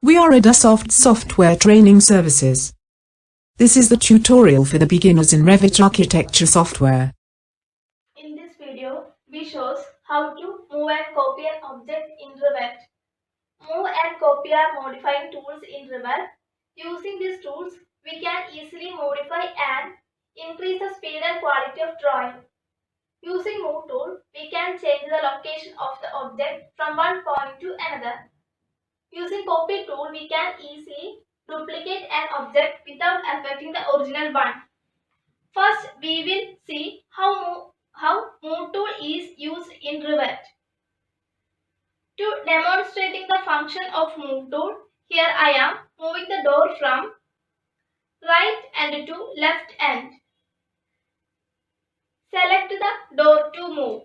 We are Adasoft Software Training Services. This is the tutorial for the beginners in Revit architecture software. In this video, we shows how to move and copy an object in Revit. Move and copy are modifying tools in Revit. Using these tools, we can easily modify and increase the speed and quality of drawing. Using Move tool, we can change the location of the object from one point to another. Using Copy tool, we can easily duplicate an object without affecting the original one. First, we will see how Move tool is used in Revit. To demonstrating the function of Move tool, here I am moving the door from right end to left end. Select the door to move.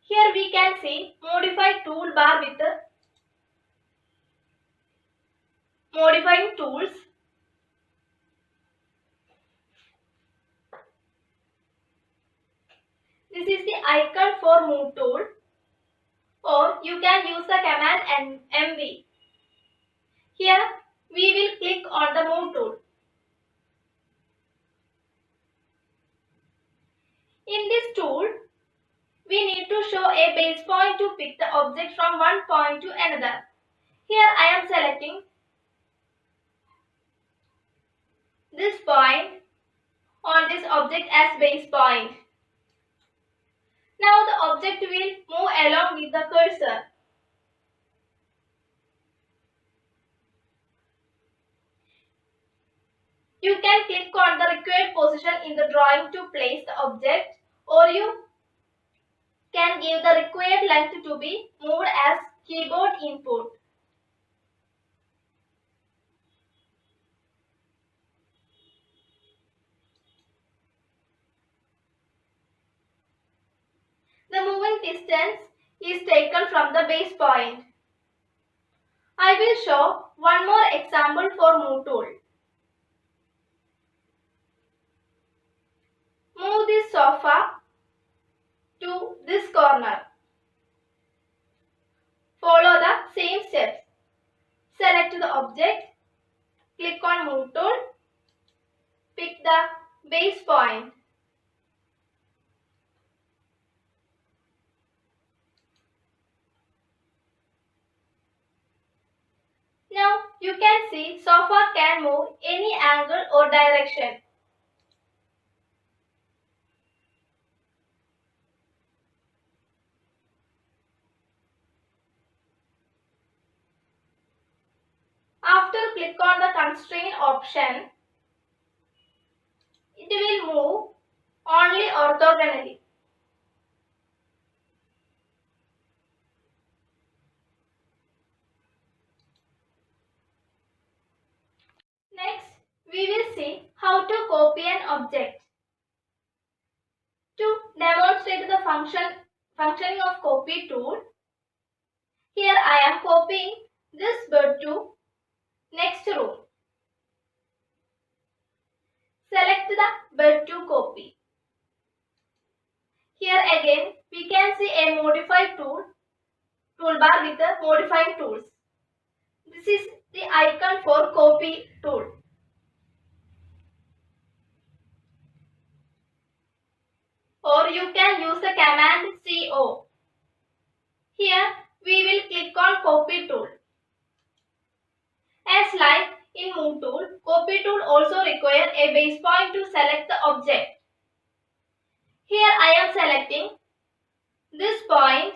Here we can see modify toolbar with modifying tools. This is the icon for Move tool, or you can use the command MV. Here we will click on the Move tool. In this tool, we need to show a base point to pick the object from one point to another. Here I am selecting this point on this object as base point. Now the object will move along with the cursor. You can click on the required position in the drawing to place the object, or you can give the required length to be moved as keyboard input. The moving distance is taken from the base point. I will show one more example for Move tool. Move this sofa to this corner. Follow the same steps. Select the object, click on Move tool, pick the base point. Now you can see sofa can move any angle or direction. After click on the constraint option, it will move only orthogonally. Next, we will see how to copy an object. To demonstrate the functioning of Copy tool, here I am copying this bird to next room. Select the bird to copy. Here again we can see a modify toolbar with the modifying tools. This is the icon for Copy tool. Or you can use the command CO. Here we will click on Copy tool. As like in Move tool, Copy tool also requires a base point to select the object. Here I am selecting this point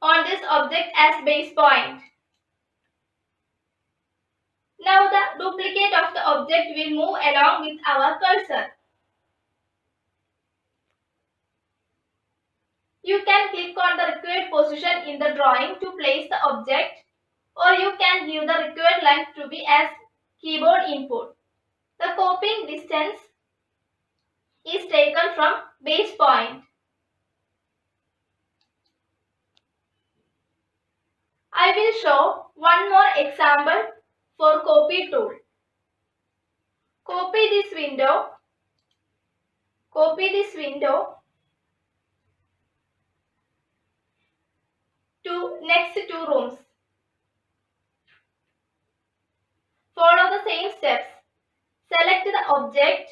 on this object as base point. Now the duplicate of the object will move along with our cursor. You can click on the required position in the drawing to place the object, or you can give the required length to be as keyboard input. The copying distance is taken from base point. I will show one more example for Copy tool. Copy this window next two rooms. Follow the same steps. Select the object,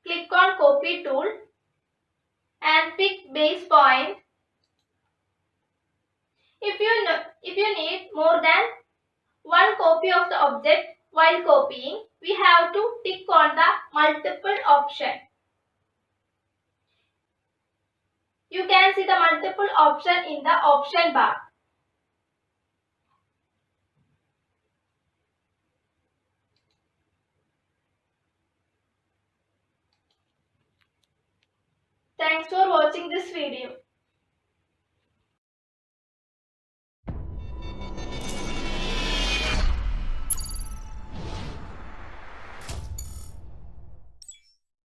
click on copy tool and pick base point. If you need more than one copy of the object while copying, we have to tick on the multiple option. You can see the multiple option in the option bar. Thanks for watching this video.